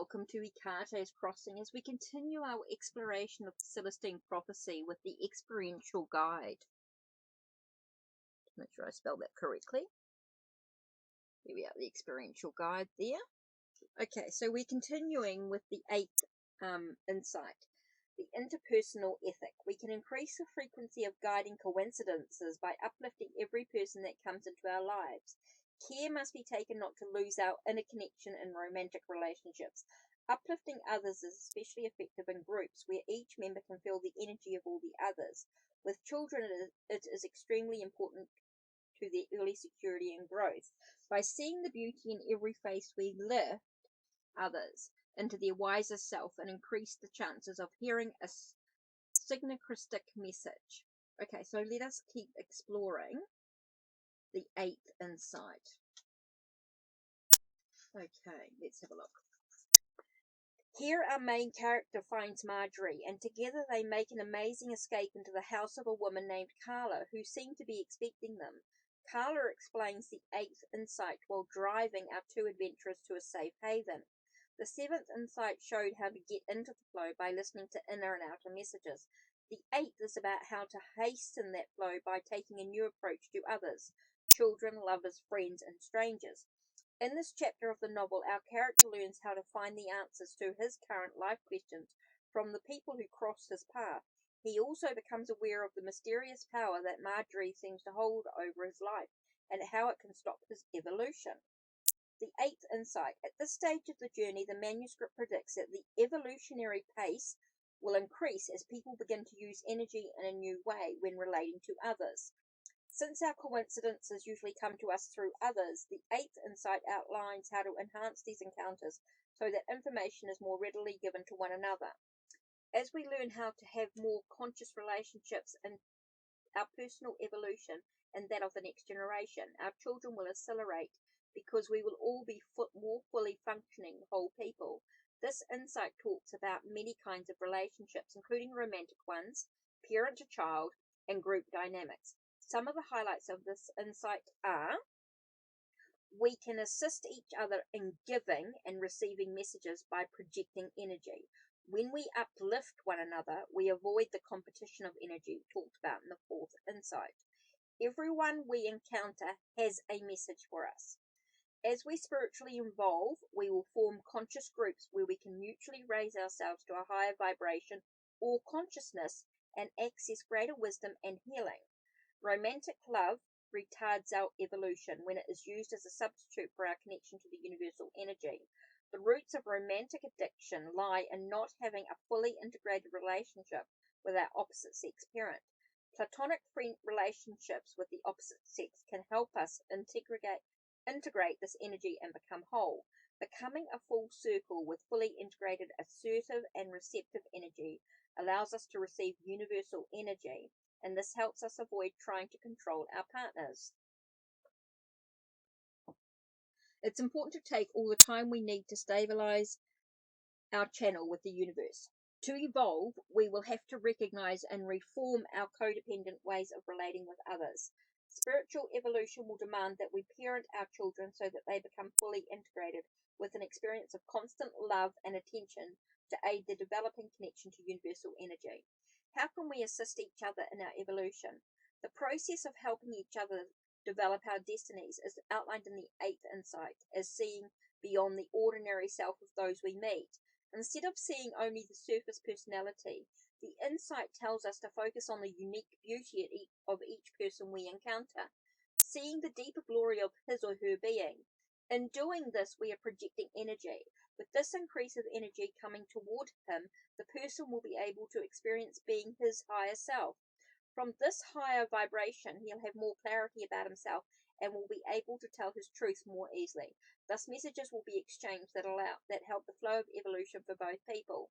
welcome to Ikate's Crossing as we continue our exploration of the Celestine prophecy with the Experiential guide. Make sure I spell that correctly. Here we are, the Experiential guide there. Okay, so we're continuing with the 8th insight, the interpersonal ethic. We can increase the frequency of guiding coincidences by uplifting every person that comes into our lives. Care must be taken not to lose our inner connection in romantic relationships. Uplifting others is especially effective in groups where each member can feel the energy of all the others. With children, it is extremely important to their early security and growth. By seeing the beauty in every face, we lift others into their wiser self and increase the chances of hearing a synchronistic message. Okay, so let us keep exploring the 8th insight. Okay, let's have a look. Here our main character finds Marjorie, and together they make an amazing escape into the house of a woman named Carla, who seemed to be expecting them. Carla explains the 8th insight while driving our two adventurers to a safe haven. The 7th insight showed how to get into the flow by listening to inner and outer messages. The 8th is about how to hasten that flow by taking a new approach to others, children, lovers, friends, and strangers. In this chapter of the novel, our character learns how to find the answers to his current life questions from the people who cross his path. He also becomes aware of the mysterious power that Marjorie seems to hold over his life and how it can stop his evolution. The 8th insight. At this stage of the journey, the manuscript predicts that the evolutionary pace will increase as people begin to use energy in a new way when relating to others. Since our coincidences usually come to us through others, the 8th insight outlines how to enhance these encounters so that information is more readily given to one another. As we learn how to have more conscious relationships in our personal evolution and that of the next generation, our children will accelerate because we will all be more fully functioning whole people. This insight talks about many kinds of relationships, including romantic ones, parent to child, and group dynamics. Some of the highlights of this insight are: we can assist each other in giving and receiving messages by projecting energy. When we uplift one another, we avoid the competition of energy talked about in the 4th insight. Everyone we encounter has a message for us. As we spiritually evolve, we will form conscious groups where we can mutually raise ourselves to a higher vibration or consciousness and access greater wisdom and healing. Romantic love retards our evolution when it is used as a substitute for our connection to the universal energy. The roots of romantic addiction lie in not having a fully integrated relationship with our opposite sex parent. Platonic friend relationships with the opposite sex can help us integrate this energy and become whole. Becoming a full circle with fully integrated, assertive, and receptive energy allows us to receive universal energy, and this helps us avoid trying to control our partners. It's important to take all the time we need to stabilize our channel with the universe. To evolve, we will have to recognize and reform our codependent ways of relating with others. Spiritual evolution will demand that we parent our children so that they become fully integrated with an experience of constant love and attention to aid the developing connection to universal energy. How can we assist each other in our evolution? The process of helping each other develop our destinies is outlined in the 8th insight as seeing beyond the ordinary self of those we meet. Instead of seeing only the surface personality, the insight tells us to focus on the unique beauty of each person we encounter, seeing the deeper glory of his or her being. In doing this, we are projecting energy. With this increase of energy coming toward him, the person will be able to experience being his higher self. From this higher vibration, he'll have more clarity about himself and will be able to tell his truth more easily. Thus, messages will be exchanged that help the flow of evolution for both people.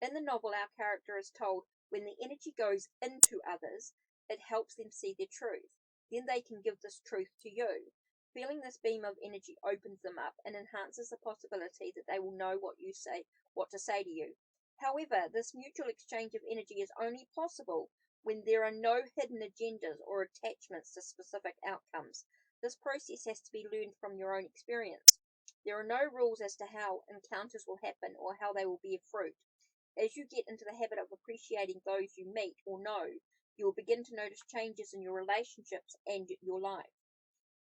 In the novel, our character is told when the energy goes into others, it helps them see their truth. Then they can give this truth to you. Feeling this beam of energy opens them up and enhances the possibility that they will know what to say to you. However, this mutual exchange of energy is only possible when there are no hidden agendas or attachments to specific outcomes. This process has to be learned from your own experience. There are no rules as to how encounters will happen or how they will bear fruit. As you get into the habit of appreciating those you meet or know, you will begin to notice changes in your relationships and your life.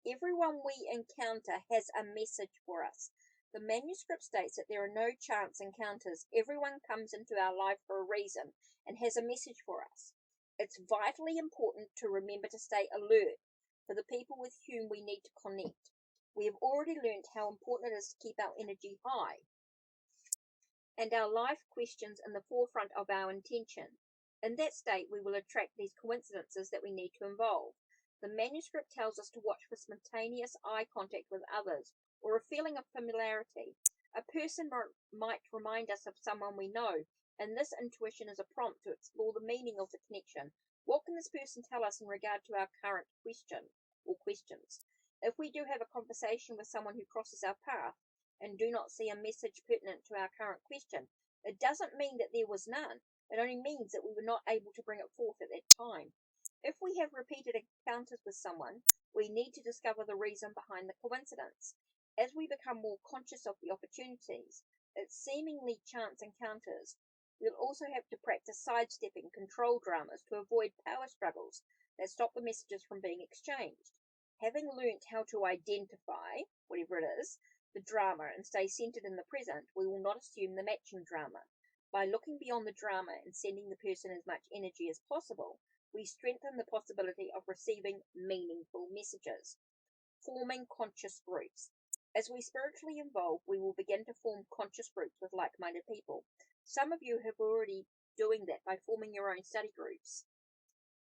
Everyone we encounter has a message for us. The manuscript states that there are no chance encounters. Everyone comes into our life for a reason and has a message for us. It's vitally important to remember to stay alert for the people with whom we need to connect. We have already learned how important it is to keep our energy high and our life questions in the forefront of our intention. In that state, we will attract these coincidences that we need to involve. The manuscript tells us to watch for spontaneous eye contact with others or a feeling of familiarity. A person might remind us of someone we know, and this intuition is a prompt to explore the meaning of the connection. What can this person tell us in regard to our current question or questions? If we do have a conversation with someone who crosses our path and do not see a message pertinent to our current question, it doesn't mean that there was none. It only means that we were not able to bring it forth at that time. If we have repeated encounters with someone, we need to discover the reason behind the coincidence. As we become more conscious of the opportunities, its seemingly chance encounters, we'll also have to practice sidestepping control dramas to avoid power struggles that stop the messages from being exchanged. Having learnt how to identify, whatever it is, the drama and stay centered in the present, we will not assume the matching drama. By looking beyond the drama and sending the person as much energy as possible, we strengthen the possibility of receiving meaningful messages. Forming conscious groups. As we spiritually evolve, we will begin to form conscious groups with like-minded people. Some of you have already doing that by forming your own study groups.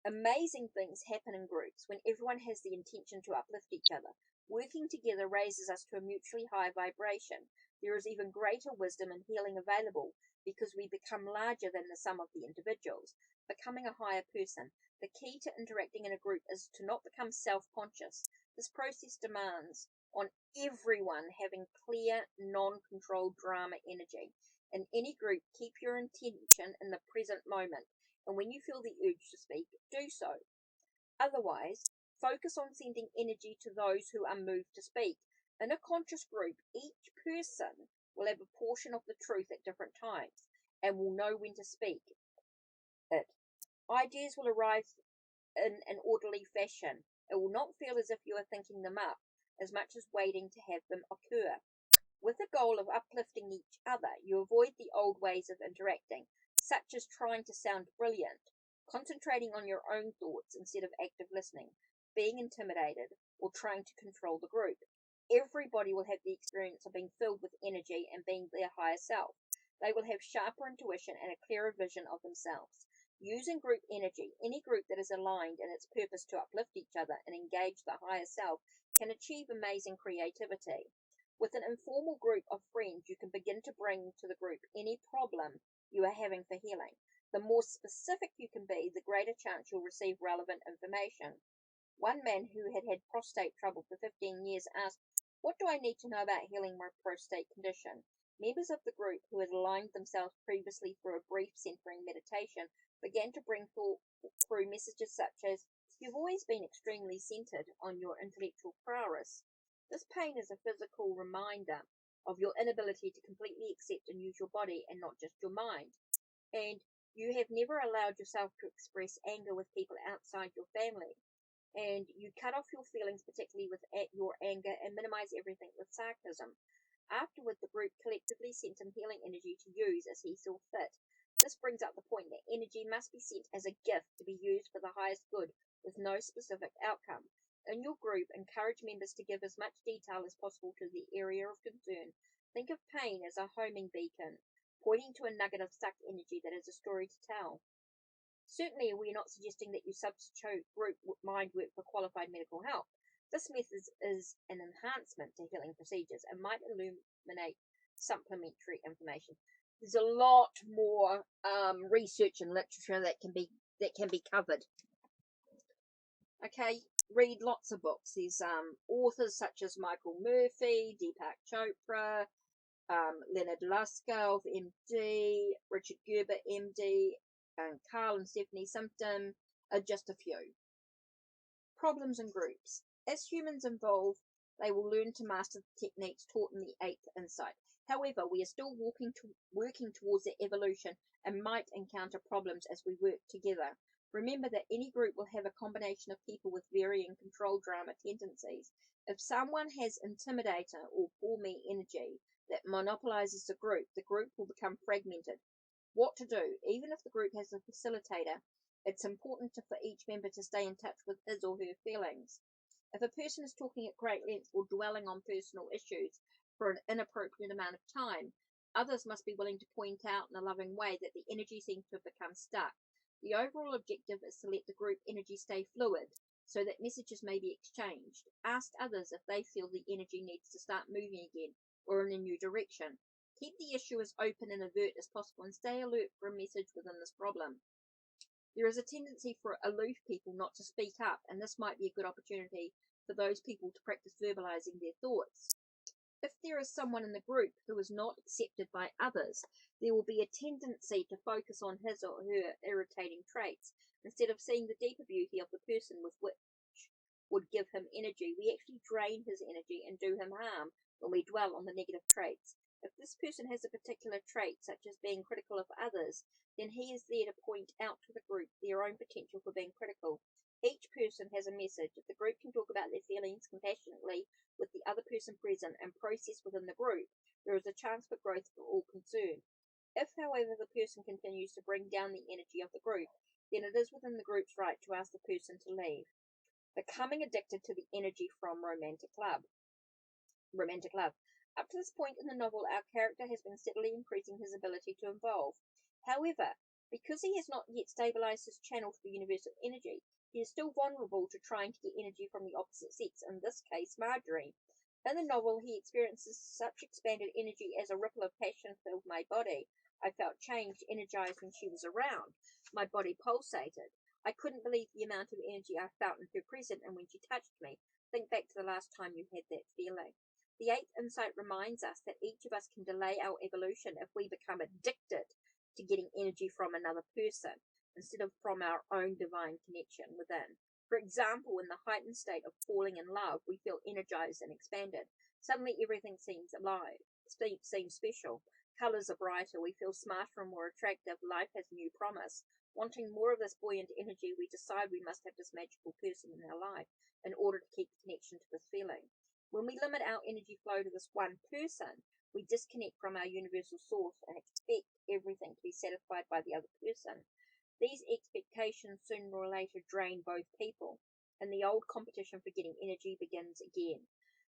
Amazing things happen in groups when everyone has the intention to uplift each other. Working together raises us to a mutually high vibration. There is even greater wisdom and healing available because we become larger than the sum of the individuals, becoming a higher person. The key to interacting in a group is to not become self-conscious. This process demands on everyone having clear, non-controlled drama energy. In any group, keep your intention in the present moment, and when you feel the urge to speak, do so. Otherwise, focus on sending energy to those who are moved to speak. In a conscious group, each person will have a portion of the truth at different times and will know when to speak it. Ideas will arrive in an orderly fashion. It will not feel as if you are thinking them up, as much as waiting to have them occur. With the goal of uplifting each other, you avoid the old ways of interacting, such as trying to sound brilliant, concentrating on your own thoughts instead of active listening, being intimidated, or trying to control the group. Everybody will have the experience of being filled with energy and being their higher self. They will have sharper intuition and a clearer vision of themselves. Using group energy, any group that is aligned in its purpose to uplift each other and engage the higher self can achieve amazing creativity. With an informal group of friends, you can begin to bring to the group any problem you are having for healing. The more specific you can be, the greater chance you'll receive relevant information. One man who had had prostate trouble for 15 years asked, "What do I need to know about healing my prostate condition?" Members of the group who had aligned themselves previously through a brief centering meditation began to bring through messages such as, "You've always been extremely centered on your intellectual prowess. This pain is a physical reminder of your inability to completely accept and use your body and not just your mind. And you have never allowed yourself to express anger with people outside your family. And you cut off your feelings, particularly with your anger, and minimize everything with sarcasm." Afterward, the group collectively sent him healing energy to use as he saw fit. This brings up the point that energy must be sent as a gift to be used for the highest good, with no specific outcome. In your group, encourage members to give as much detail as possible to the area of concern. Think of pain as a homing beacon, pointing to a nugget of stuck energy that has a story to tell. Certainly, we are not suggesting that you substitute group mind work for qualified medical help. This method is an enhancement to healing procedures and might illuminate supplementary information. There's a lot more research and literature that can be covered. Okay, read lots of books. There's authors such as Michael Murphy, Deepak Chopra, Leonard Laskov, MD, Richard Gerber, MD, and Carl and Stephanie Simpson are just a few. Problems in groups. As humans evolve, they will learn to master the techniques taught in the 8th insight. However, we are still working towards their evolution and might encounter problems as we work together. Remember that any group will have a combination of people with varying control drama tendencies. If someone has intimidator or poor me energy that monopolizes the group will become fragmented. What to do? Even if the group has a facilitator, it's important for each member to stay in touch with his or her feelings. If a person is talking at great length or dwelling on personal issues for an inappropriate amount of time, others must be willing to point out in a loving way that the energy seems to have become stuck. The overall objective is to let the group energy stay fluid so that messages may be exchanged. Ask others if they feel the energy needs to start moving again or in a new direction. Keep the issue as open and overt as possible and stay alert for a message within this problem. There is a tendency for aloof people not to speak up, and this might be a good opportunity for those people to practice verbalizing their thoughts. If there is someone in the group who is not accepted by others, there will be a tendency to focus on his or her irritating traits instead of seeing the deeper beauty of the person with which would give him energy. We actually drain his energy and do him harm when we dwell on the negative traits. If this person has a particular trait, such as being critical of others, then he is there to point out to the group their own potential for being critical. Each person has a message. If the group can talk about their feelings compassionately with the other person present and process within the group, there is a chance for growth for all concerned. If, however, the person continues to bring down the energy of the group, then it is within the group's right to ask the person to leave. Becoming addicted to the energy from romantic love. Up to this point in the novel, our character has been steadily increasing his ability to evolve. However, because he has not yet stabilized his channel for the universal energy, he is still vulnerable to trying to get energy from the opposite sex, in this case, Marjorie. In the novel, he experiences such expanded energy as a ripple of passion filled my body. I felt changed, energized when she was around. My body pulsated. I couldn't believe the amount of energy I felt in her presence and when she touched me. Think back to the last time you had that feeling. The 8th insight reminds us that each of us can delay our evolution if we become addicted to getting energy from another person instead of from our own divine connection within. For example, in the heightened state of falling in love, we feel energized and expanded. Suddenly everything seems alive, seems special. Colors are brighter, we feel smarter and more attractive, life has new promise. Wanting more of this buoyant energy, we decide we must have this magical person in our life in order to keep the connection to this feeling. When we limit our energy flow to this one person, we disconnect from our universal source and expect everything to be satisfied by the other person. These expectations sooner or later drain both people, and the old competition for getting energy begins again.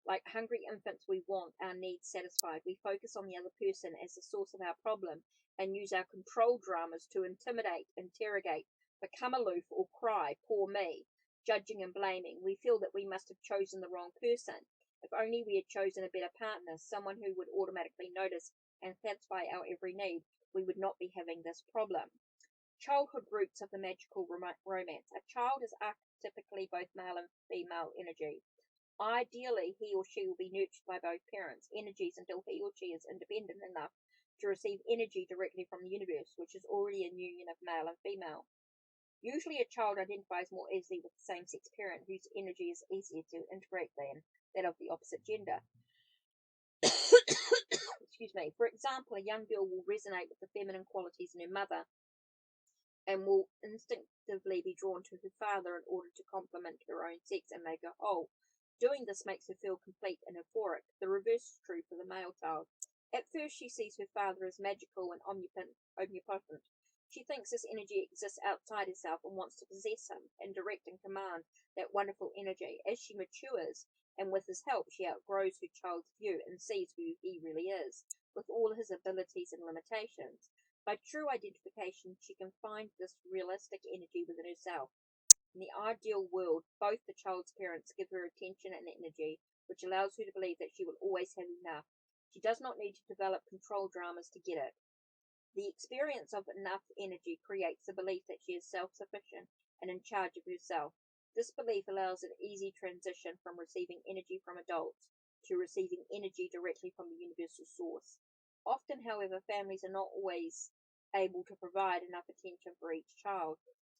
Like hungry infants, we want our needs satisfied. We focus on the other person as the source of our problem and use our control dramas to intimidate, interrogate, become aloof, or cry, poor me, judging and blaming. We feel that we must have chosen the wrong person. If only we had chosen a better partner, someone who would automatically notice and satisfy our every need, we would not be having this problem. Childhood roots of the magical romance. A child is archetypically both male and female energy. Ideally, he or she will be nurtured by both parents' energies until he or she is independent enough to receive energy directly from the universe, which is already a union of male and female. Usually, a child identifies more easily with the same-sex parent, whose energy is easier to integrate than that of the opposite gender. Excuse me. For example, a young girl will resonate with the feminine qualities in her mother and will instinctively be drawn to her father in order to complement her own sex and make her whole. Doing this makes her feel complete and euphoric. The reverse is true for the male child. At first, she sees her father as magical and omnipotent. She thinks this energy exists outside herself and wants to possess him and direct and command that wonderful energy. As she matures, and with his help, she outgrows her child's view and sees who he really is, with all his abilities and limitations. By true identification, she can find this realistic energy within herself. In the ideal world, both the child's parents give her attention and energy, which allows her to believe that she will always have enough. She does not need to develop control dramas to get it. The experience of enough energy creates the belief that she is self-sufficient and in charge of herself. This belief allows an easy transition from receiving energy from adults to receiving energy directly from the universal source. Often, however, families are not always able to provide enough attention for each child.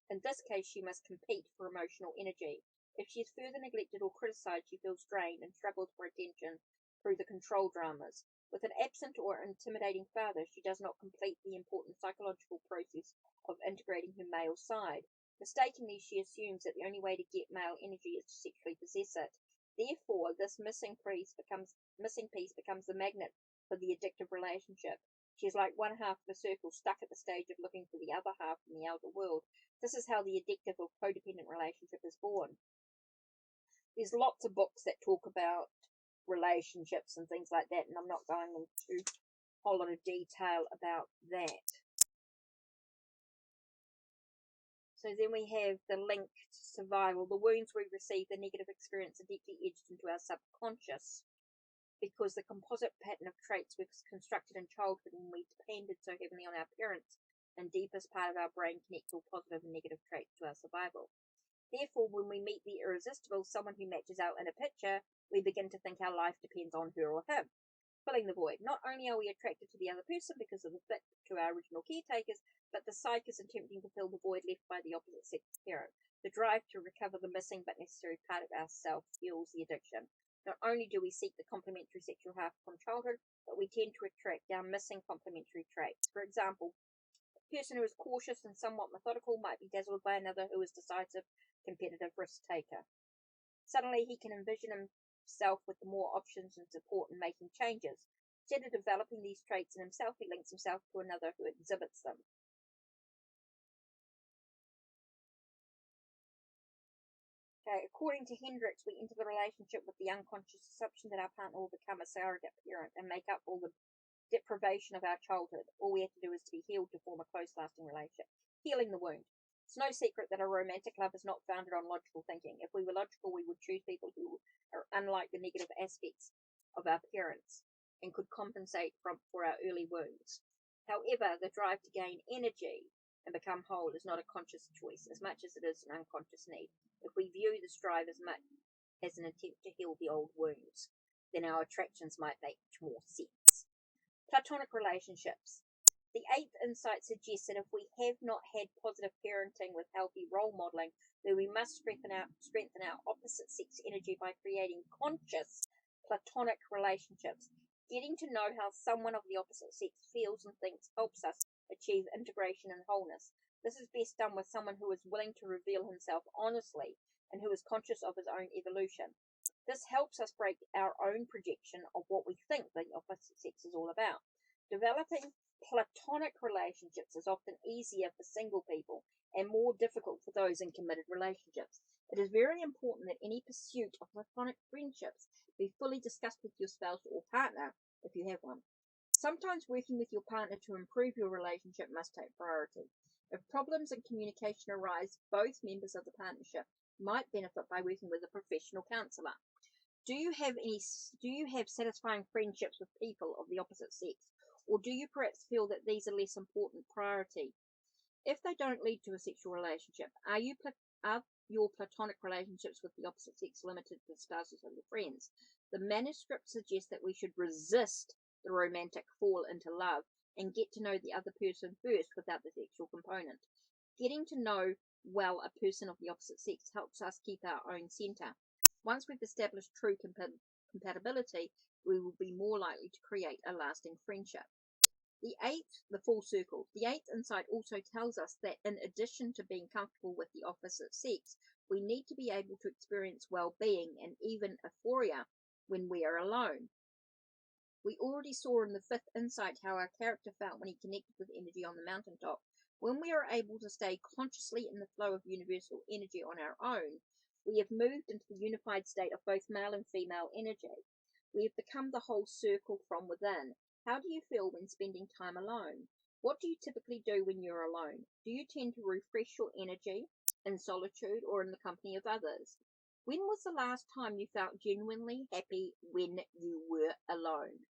In this case, she must compete for emotional energy. If she is further neglected or criticized, she feels drained and struggles for attention through the control dramas. With an absent or intimidating father, she does not complete the important psychological process of integrating her male side. Mistakenly, she assumes that the only way to get male energy is to sexually possess it. Therefore, this missing piece becomes the magnet for the addictive relationship. She is like one half of a circle stuck at the stage of looking for the other half in the outer world. This is how the addictive or codependent relationship is born. There's lots of books that talk about relationships and things like that, and I'm not going into a whole lot of detail about that. So then we have the link to survival. The wounds we receive, the negative experience, are deeply etched into our subconscious because the composite pattern of traits we've constructed in childhood when we depended so heavily on our parents and deepest part of our brain connects all positive and negative traits to our survival. Therefore, when we meet the irresistible, someone who matches our inner picture, we begin to think our life depends on her or him. Filling the void. Not only are we attracted to the other person because of the fit to our original caretakers, but the psyche is attempting to fill the void left by the opposite sex parent. The drive to recover the missing but necessary part of ourself fuels the addiction. Not only do we seek the complementary sexual half from childhood, but we tend to attract our missing complementary traits. For example, a person who is cautious and somewhat methodical might be dazzled by another who is decisive, competitive risk taker. Suddenly he can envision himself with more options and support in making changes. Instead of developing these traits in himself, he links himself to another who exhibits them. Okay, according to Hendricks, we enter the relationship with the unconscious assumption that our partner will become a surrogate parent and make up all the deprivation of our childhood. All we have to do is to be healed to form a close, lasting relationship. Healing the wound. It's no secret that a romantic love is not founded on logical thinking. If we were logical, we would choose people who are unlike the negative aspects of our parents and could compensate for our early wounds. However, the drive to gain energy and become whole is not a conscious choice as much as it is an unconscious need. If we view this drive as much as an attempt to heal the old wounds, then our attractions might make much more sense. Platonic relationships. The eighth insight suggests that if we have not had positive parenting with healthy role modeling, then we must strengthen our opposite sex energy by creating conscious platonic relationships. Getting to know how someone of the opposite sex feels and thinks helps us achieve integration and wholeness. This is best done with someone who is willing to reveal himself honestly and who is conscious of his own evolution. This helps us break our own projection of what we think the opposite sex is all about. Developing platonic relationships is often easier for single people and more difficult for those in committed relationships. It is very important that any pursuit of platonic friendships be fully discussed with your spouse or partner if you have one. Sometimes working with your partner to improve your relationship must take priority. If problems in communication arise, both members of the partnership might benefit by working with a professional counselor. Do you have satisfying friendships with people of the opposite sex, or do you perhaps feel that these are less important priority? If they don't lead to a sexual relationship, are your platonic relationships with the opposite sex limited to the spouses of your friends? The manuscript suggests that we should resist the romantic fall into love and get to know the other person first without the sexual component. Getting to know well a person of the opposite sex helps us keep our own center. Once we've established true compatibility, we will be more likely to create a lasting friendship. The full circle. The eighth insight also tells us that in addition to being comfortable with the opposite sex, we need to be able to experience well-being and even euphoria when we are alone. We already saw in the fifth insight how our character felt when he connected with energy on the mountaintop. When we are able to stay consciously in the flow of universal energy on our own, we have moved into the unified state of both male and female energy. We have become the whole circle from within. How do you feel when spending time alone? What do you typically do when you're alone? Do you tend to refresh your energy in solitude or in the company of others? When was the last time you felt genuinely happy when you were alone?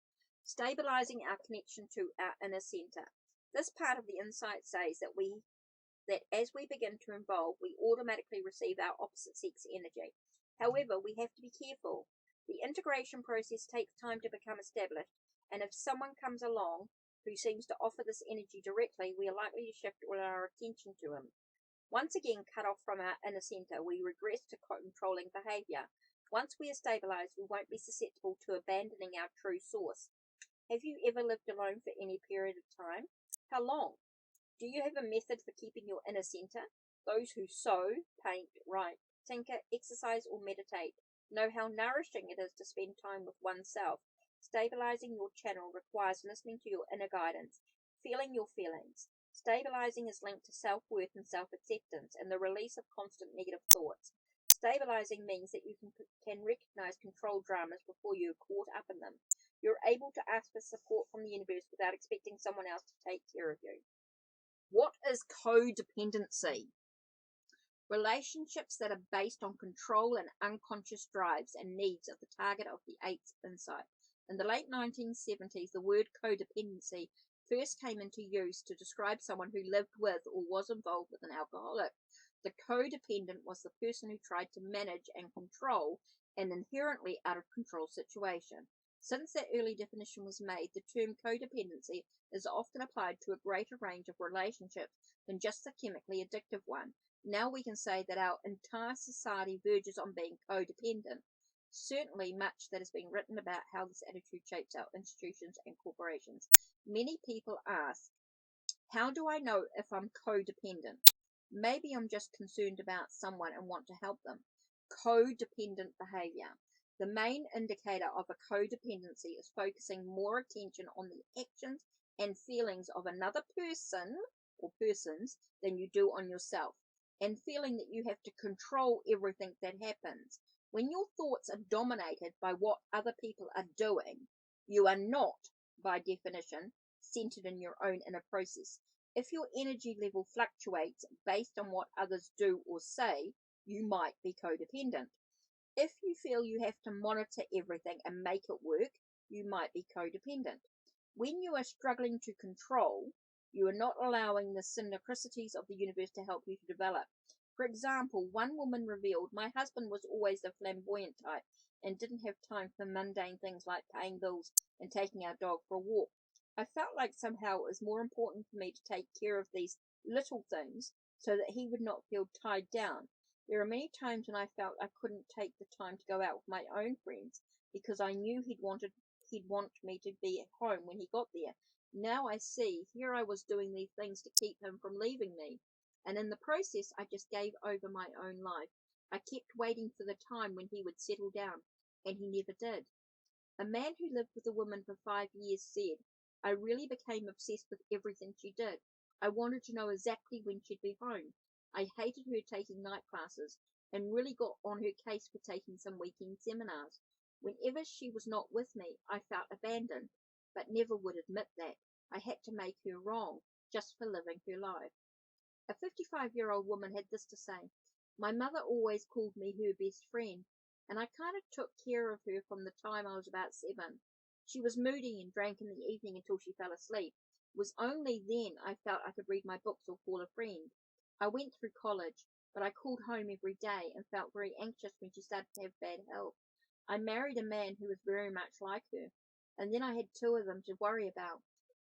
Stabilizing our connection to our inner center. This part of the insight says that as we begin to evolve, we automatically receive our opposite sex energy. However, we have to be careful. The integration process takes time to become established, and if someone comes along who seems to offer this energy directly, we are likely to shift all our attention to him. Once again cut off from our inner center, we regress to controlling behavior. Once we are stabilized, we won't be susceptible to abandoning our true source. Have you ever lived alone for any period of time? How long? Do you have a method for keeping your inner center? Those who sew, paint, write, tinker, exercise, or meditate know how nourishing it is to spend time with oneself. Stabilizing your channel requires listening to your inner guidance, feeling your feelings. Stabilizing is linked to self-worth and self-acceptance and the release of constant negative thoughts. Stabilizing means that you can recognize control dramas before you're caught up in them. You're able to ask for support from the universe without expecting someone else to take care of you. What is codependency? Relationships that are based on control and unconscious drives and needs of the target of the eighth insight. In the late 1970s, the word codependency first came into use to describe someone who lived with or was involved with an alcoholic. The codependent was the person who tried to manage and control an inherently out of control situation. Since that early definition was made, the term codependency is often applied to a greater range of relationships than just the chemically addictive one. Now we can say that our entire society verges on being codependent. Certainly much that has been written about how this attitude shapes our institutions and corporations. Many people ask, how do I know if I'm codependent? Maybe I'm just concerned about someone and want to help them. Codependent behavior. The main indicator of a codependency is focusing more attention on the actions and feelings of another person or persons than you do on yourself, and feeling that you have to control everything that happens. When your thoughts are dominated by what other people are doing, you are not, by definition, centered in your own inner process. If your energy level fluctuates based on what others do or say, you might be codependent. If you feel you have to monitor everything and make it work, you might be codependent. When you are struggling to control, you are not allowing the synchronicities of the universe to help you to develop. For example, one woman revealed, my husband was always the flamboyant type and didn't have time for mundane things like paying bills and taking our dog for a walk. I felt like somehow it was more important for me to take care of these little things so that he would not feel tied down. There are many times when I felt I couldn't take the time to go out with my own friends because I knew he'd want me to be at home when he got there. Now I see, here I was doing these things to keep him from leaving me. And in the process, I just gave over my own life. I kept waiting for the time when he would settle down, and he never did. A man who lived with a woman for 5 years said, I really became obsessed with everything she did. I wanted to know exactly when she'd be home. I hated her taking night classes and really got on her case for taking some weekend seminars. Whenever she was not with me, I felt abandoned, but never would admit that. I had to make her wrong just for living her life. A 55-year-old woman had this to say, my mother always called me her best friend, and I kind of took care of her from the time I was about 7. She was moody and drank in the evening until she fell asleep. It was only then I felt I could read my books or call a friend. I went through college, but I called home every day and felt very anxious when she started to have bad health. I married a man who was very much like her, and then I had 2 of them to worry about.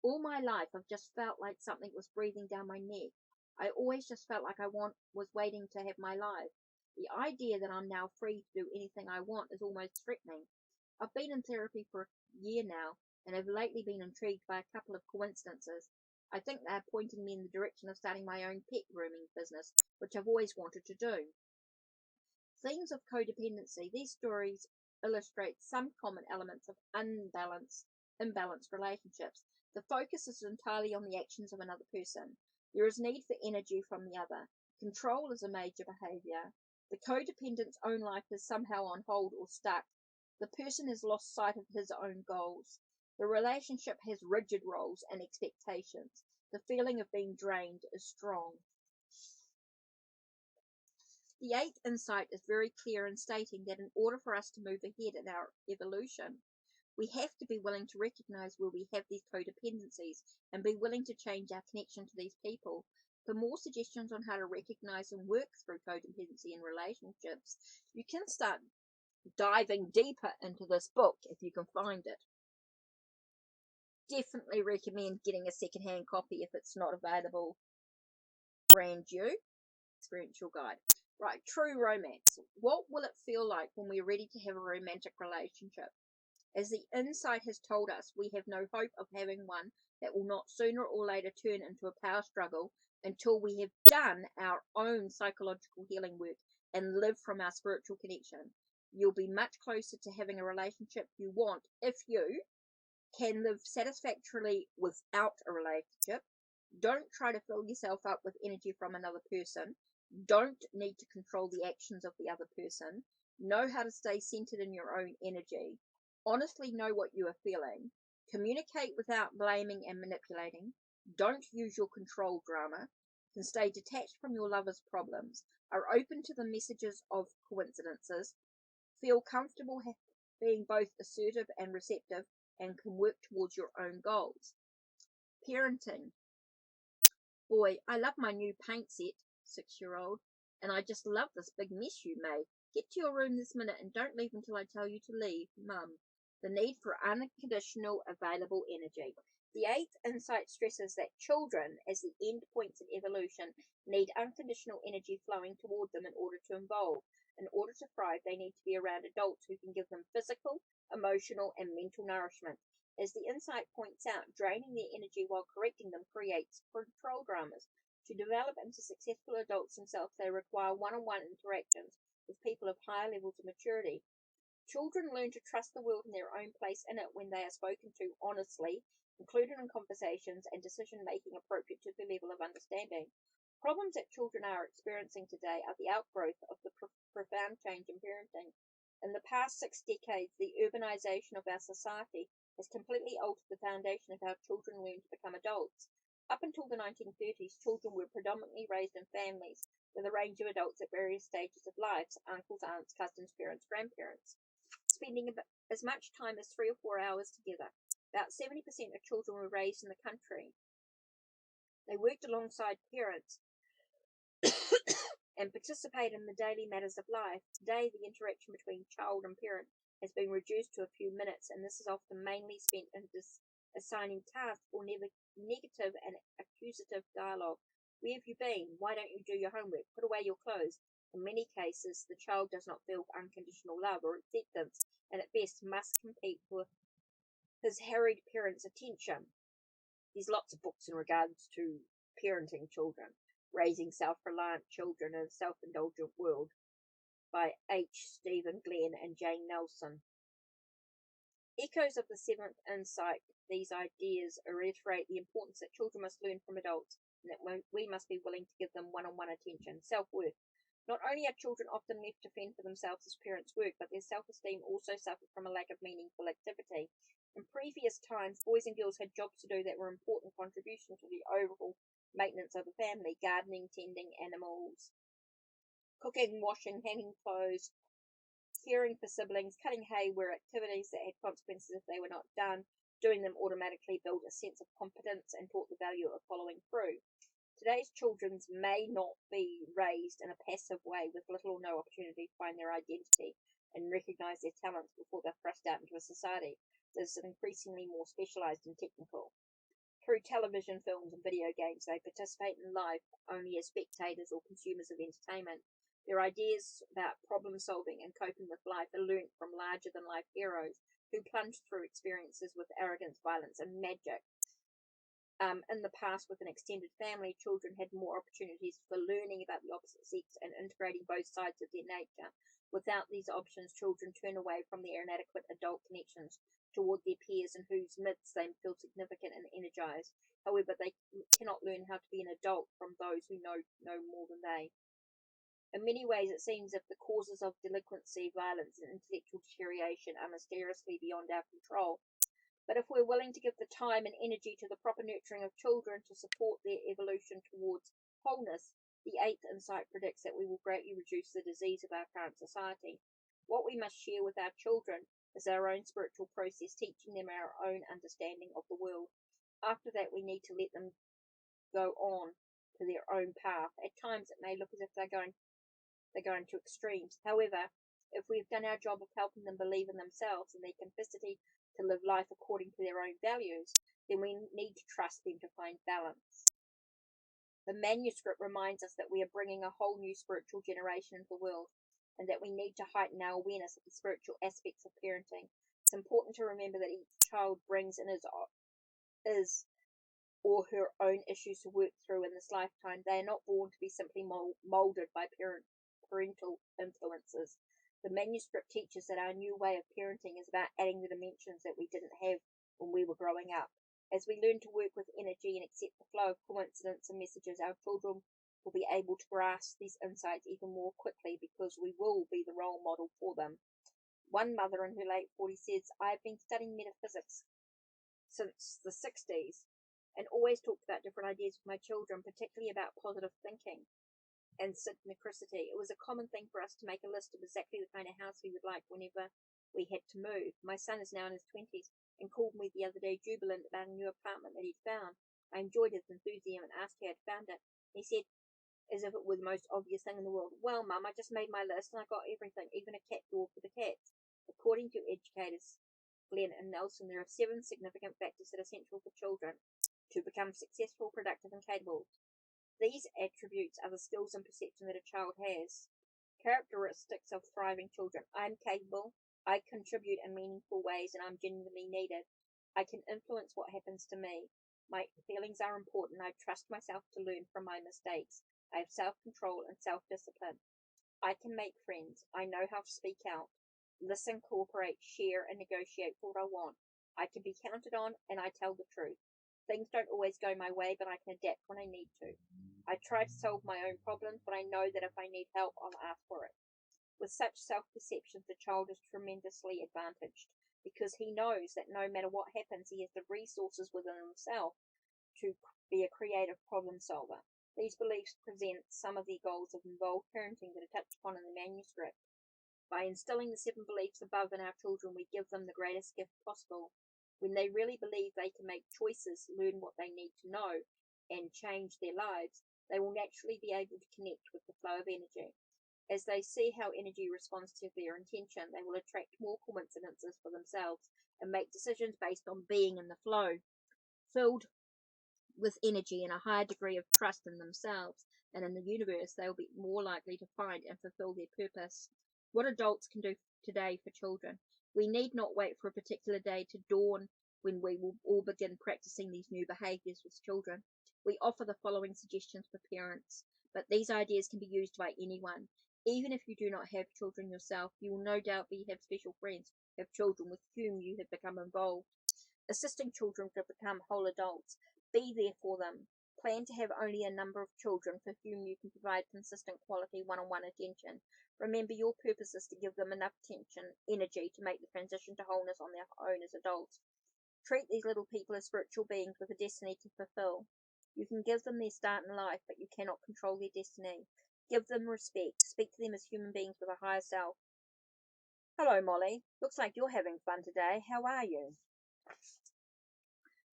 All my life I've just felt like something was breathing down my neck. I always just felt like I was waiting to have my life. The idea that I'm now free to do anything I want is almost threatening. I've been in therapy for a year now, and have lately been intrigued by a couple of coincidences. I think they are pointing me in the direction of starting my own pet grooming business, which I've always wanted to do. Themes of codependency. These stories illustrate some common elements of imbalanced relationships. The focus is entirely on the actions of another person. There is need for energy from the other. Control is a major behavior. The codependent's own life is somehow on hold or stuck. The person has lost sight of his own goals. The relationship has rigid roles and expectations. The feeling of being drained is strong. The eighth insight is very clear in stating that in order for us to move ahead in our evolution, we have to be willing to recognize where we have these codependencies and be willing to change our connection to these people. For more suggestions on how to recognize and work through codependency in relationships, you can start diving deeper into this book if you can find it. Definitely recommend getting a secondhand copy if it's not available brand new. experiential guide. Right, true romance. What will it feel like when we're ready to have a romantic relationship? As the insight has told us, we have no hope of having one that will not sooner or later turn into a power struggle until we have done our own psychological healing work and live from our spiritual connection. You'll be much closer to having a relationship you want if you can live satisfactorily without a relationship. Don't try to fill yourself up with energy from another person. Don't need to control the actions of the other person. Know how to stay centered in your own energy. Honestly know what you are feeling. Communicate without blaming and manipulating. Don't use your control drama. Can stay detached from your lover's problems. Are open to the messages of coincidences. Feel comfortable being both assertive and receptive, and can work towards your own goals. Parenting. Boy, I love my new paint set, 6-year-old, and I just love this big mess you made. Get to your room this minute and don't leave until I tell you to leave, Mum. The need for unconditional available energy. The eighth insight stresses that children, as the end points in evolution, need unconditional energy flowing toward them in order to evolve. In order to thrive, they need to be around adults who can give them physical, emotional, and mental nourishment. As the insight points out, draining their energy while correcting them creates control dramas. To develop into successful adults themselves, they require one-on-one interactions with people of higher levels of maturity. Children learn to trust the world and their own place in it when they are spoken to honestly, included in conversations and decision-making appropriate to their level of understanding. Problems that children are experiencing today are the outgrowth of the profound change in parenting. In the past 6 decades, the urbanization of our society has completely altered the foundation of how children learn to become adults. Up until the 1930s, children were predominantly raised in families with a range of adults at various stages of life: uncles, aunts, cousins, parents, grandparents, spending as much time as 3 or 4 hours together. About 70% of children were raised in the country. They worked alongside parents and participated in the daily matters of life. Today, the interaction between child and parent has been reduced to a few minutes, and this is often mainly spent in assigning tasks or negative and accusative dialogue. Where have you been? Why don't you do your homework? Put away your clothes. In many cases, the child does not feel unconditional love or acceptance, and at best must compete for his harried parents' attention. There's lots of books in regards to parenting children. Raising Self-Reliant Children in a Self-Indulgent World by H. Stephen Glenn and Jane Nelson. Echoes of the seventh insight, these ideas reiterate the importance that children must learn from adults, and that we must be willing to give them one-on-one attention. Self-worth. Not only are children often left to fend for themselves as parents work, but their self-esteem also suffers from a lack of meaningful activity. In previous times, boys and girls had jobs to do that were important contributions to the overall maintenance of the family: gardening, tending animals, cooking, washing, hanging clothes, caring for siblings. Cutting hay were activities that had consequences if they were not done. Doing them automatically built a sense of competence and taught the value of following through. Today's children may not be raised in a passive way with little or no opportunity to find their identity and recognise their talents before they're thrust out into a society that is increasingly more specialised and technical. Through television, films, and video games, they participate in life only as spectators or consumers of entertainment. Their ideas about problem solving and coping with life are learnt from larger-than-life heroes who plunged through experiences with arrogance, violence, and magic. In the past, with an extended family, children had more opportunities for learning about the opposite sex and integrating both sides of their nature. Without these options, children turn away from their inadequate adult connections toward their peers in whose midst they feel significant and energized. However, they cannot learn how to be an adult from those who know more than they. In many ways, it seems as if the causes of delinquency, violence, and intellectual deterioration are mysteriously beyond our control. But if we're willing to give the time and energy to the proper nurturing of children to support their evolution towards wholeness, the eighth insight predicts that we will greatly reduce the disease of our current society. What we must share with our children is our own spiritual process, teaching them our own understanding of the world. After that, we need to let them go on to their own path. At times, it may look as if they're going to extremes. However, if we've done our job of helping them believe in themselves and their capacity to live life according to their own values, then we need to trust them to find balance. The manuscript reminds us that we are bringing a whole new spiritual generation into the world, and that we need to heighten our awareness of the spiritual aspects of parenting. It's important to remember that each child brings in his or her own issues to work through in this lifetime. They are not born to be simply molded by parental influences. The manuscript teaches that our new way of parenting is about adding the dimensions that we didn't have when we were growing up. As we learn to work with energy and accept the flow of coincidence and messages, our children will be able to grasp these insights even more quickly because we will be the role model for them. One mother in her late 40s says, "I've been studying metaphysics since the 60s and always talked about different ideas with my children, particularly about positive thinking and synchronicity. It was a common thing for us to make a list of exactly the kind of house we would like whenever we had to move. My son is now in his 20s and called me the other day jubilant about a new apartment that he'd found. I enjoyed his enthusiasm and asked how he'd found it. He said, as if it were the most obvious thing in the world, 'Well, Mum, I just made my list and I got everything, even a cat door for the cats.' According to educators Glenn and Nelson, there are 7 significant factors that are essential for children to become successful, productive, and capable. These attributes are the skills and perception that a child has. Characteristics of thriving children. I am capable. I contribute in meaningful ways and I'm genuinely needed. I can influence what happens to me. My feelings are important. I trust myself to learn from my mistakes. I have self-control and self-discipline. I can make friends. I know how to speak out. Listen, cooperate, share, and negotiate for what I want. I can be counted on and I tell the truth. Things don't always go my way, but I can adapt when I need to. I try to solve my own problems, but I know that if I need help, I'll ask for it. With such self-perception, the child is tremendously advantaged because he knows that no matter what happens, he has the resources within himself to be a creative problem solver. These beliefs present some of the goals of involved parenting that are touched upon in the manuscript. By instilling the 7 beliefs above in our children, we give them the greatest gift possible. When they really believe they can make choices, learn what they need to know, and change their lives, they will naturally be able to connect with the flow of energy. As they see how energy responds to their intention, they will attract more coincidences for themselves and make decisions based on being in the flow. Filled with energy and a higher degree of trust in themselves and in the universe, they will be more likely to find and fulfill their purpose. What adults can do today for children. We need not wait for a particular day to dawn when we will all begin practicing these new behaviors with children. We offer the following suggestions for parents, but these ideas can be used by anyone. Even if you do not have children yourself, you will no doubt have special friends who have children with whom you have become involved. Assisting children to become whole adults. Be there for them. Plan to have only a number of children for whom you can provide consistent quality one-on-one attention. Remember, your purpose is to give them enough attention, energy to make the transition to wholeness on their own as adults. Treat these little people as spiritual beings with a destiny to fulfill. You can give them their start in life, but you cannot control their destiny. Give them respect. Speak to them as human beings with a higher self. Hello, Molly. Looks like you're having fun today. How are you?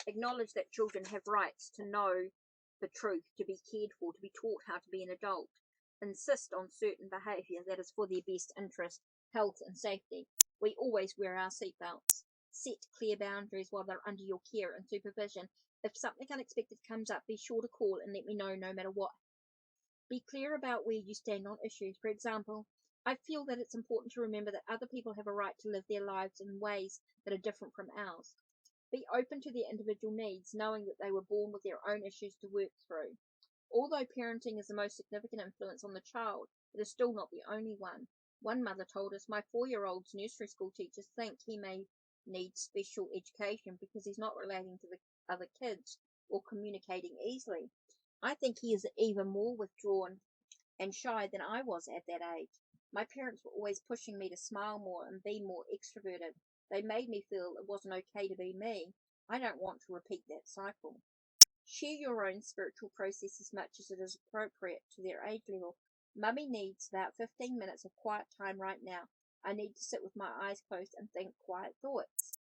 Acknowledge that children have rights to know the truth, to be cared for, to be taught how to be an adult. Insist on certain behaviour that is for their best interest, health and safety. We always wear our seatbelts. Set clear boundaries while they're under your care and supervision. If something unexpected comes up, be sure to call and let me know no matter what. Be clear about where you stand on issues. For example, I feel that it's important to remember that other people have a right to live their lives in ways that are different from ours. Be open to their individual needs, knowing that they were born with their own issues to work through. Although parenting is the most significant influence on the child, it is still not the only one. One mother told us, "My 4-year-old's nursery school teachers think he may need special education because he's not relating to the other kids or communicating easily. I think he is even more withdrawn and shy than I was at that age. My parents were always pushing me to smile more and be more extroverted. They made me feel it wasn't okay to be me. I don't want to repeat that cycle." Share your own spiritual process as much as it is appropriate to their age level. Mummy needs about 15 minutes of quiet time right now. I need to sit with my eyes closed and think quiet thoughts.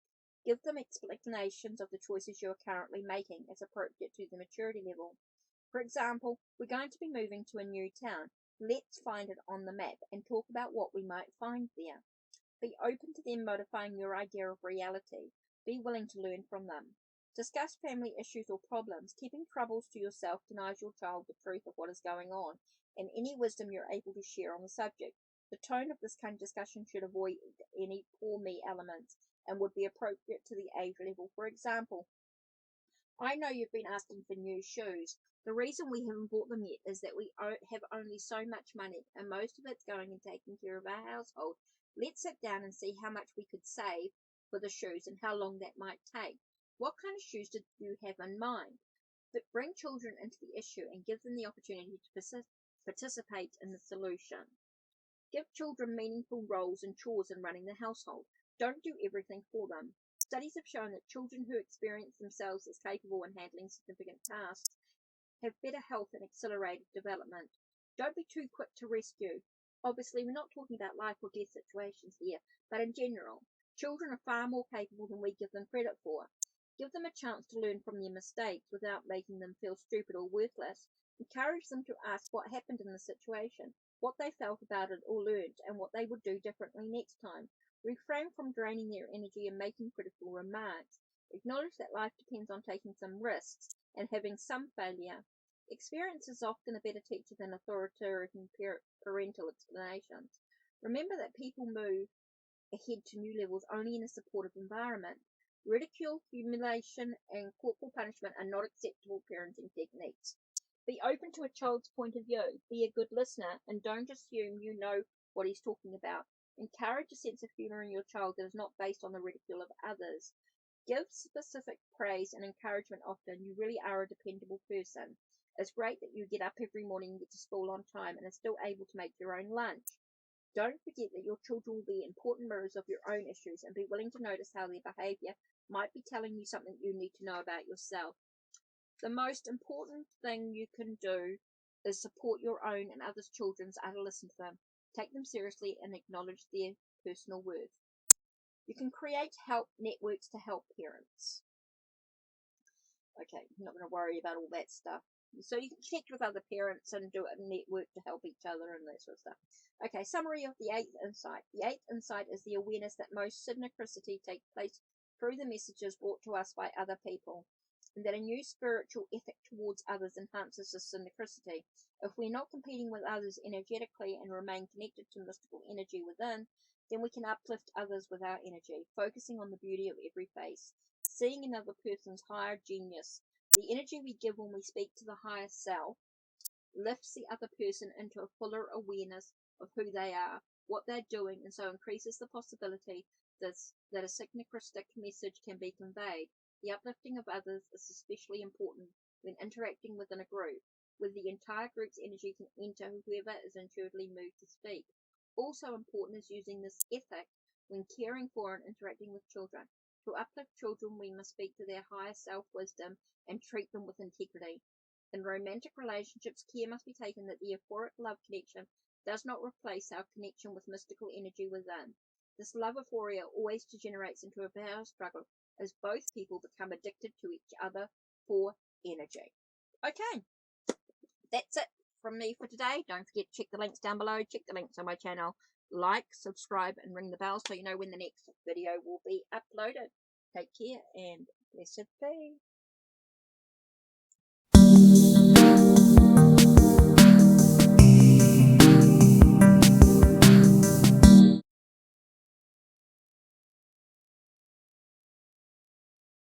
Give them explanations of the choices you are currently making as appropriate to the maturity level. For example, we're going to be moving to a new town. Let's find it on the map and talk about what we might find there. Be open to them modifying your idea of reality. Be willing to learn from them. Discuss family issues or problems. Keeping troubles to yourself denies your child the truth of what is going on and any wisdom you're able to share on the subject. The tone of this kind of discussion should avoid any poor me elements and would be appropriate to the age level. For example, I know you've been asking for new shoes. The reason we haven't bought them yet is that we have only so much money, and most of it's going and taking care of our household. Let's sit down and see how much we could save for the shoes and how long that might take. What kind of shoes did you have in mind? But bring children into the issue and give them the opportunity to participate in the solution. Give children meaningful roles and chores in running the household. Don't do everything for them. Studies have shown that children who experience themselves as capable in handling significant tasks have better health and accelerated development. Don't be too quick to rescue. Obviously, we're not talking about life or death situations here, but in general, children are far more capable than we give them credit for. Give them a chance to learn from their mistakes without making them feel stupid or worthless. Encourage them to ask what happened in the situation, what they felt about it or learned, and what they would do differently next time. Refrain from draining their energy and making critical remarks. Acknowledge that life depends on taking some risks and having some failure. Experience is often a better teacher than authoritarian parental explanations. Remember that people move ahead to new levels only in a supportive environment. Ridicule, humiliation, and corporal punishment are not acceptable parenting techniques. Be open to a child's point of view. Be a good listener and don't assume you know what he's talking about. Encourage a sense of humor in your child that is not based on the ridicule of others. Give specific praise and encouragement often. You really are a dependable person. It's great that you get up every morning and get to school on time and are still able to make your own lunch. Don't forget that your children will be important mirrors of your own issues and be willing to notice how their behavior might be telling you something you need to know about yourself. The most important thing you can do is support your own and others' children's and listen to them. Take them seriously and acknowledge their personal worth. You can create help networks to help parents. Okay, I'm not going to worry about all that stuff. So you can connect with other parents and do a network to help each other and that sort of stuff. Okay, summary of the eighth insight. The eighth insight is the awareness that most synchronicity takes place through the messages brought to us by other people, and that a new spiritual ethic towards others enhances this synchronicity. If we're not competing with others energetically and remain connected to mystical energy within, then we can uplift others with our energy, focusing on the beauty of every face, seeing another person's higher genius. The energy we give when we speak to the higher self lifts the other person into a fuller awareness of who they are, what they're doing, and so increases the possibility that a synchronistic message can be conveyed. The uplifting of others is especially important when interacting within a group, where the entire group's energy can enter whoever is intuitively moved to speak. Also important is using this ethic when caring for and interacting with children. To uplift children, we must speak to their higher self-wisdom and treat them with integrity. In romantic relationships, care must be taken that the euphoric love connection does not replace our connection with mystical energy within. This love euphoria always degenerates into a power struggle as both people become addicted to each other for energy. Okay, that's it from me for today. Don't forget to check the links down below, check the links on my channel, like, subscribe, and ring the bell so you know when the next video will be uploaded. Take care and blessed be.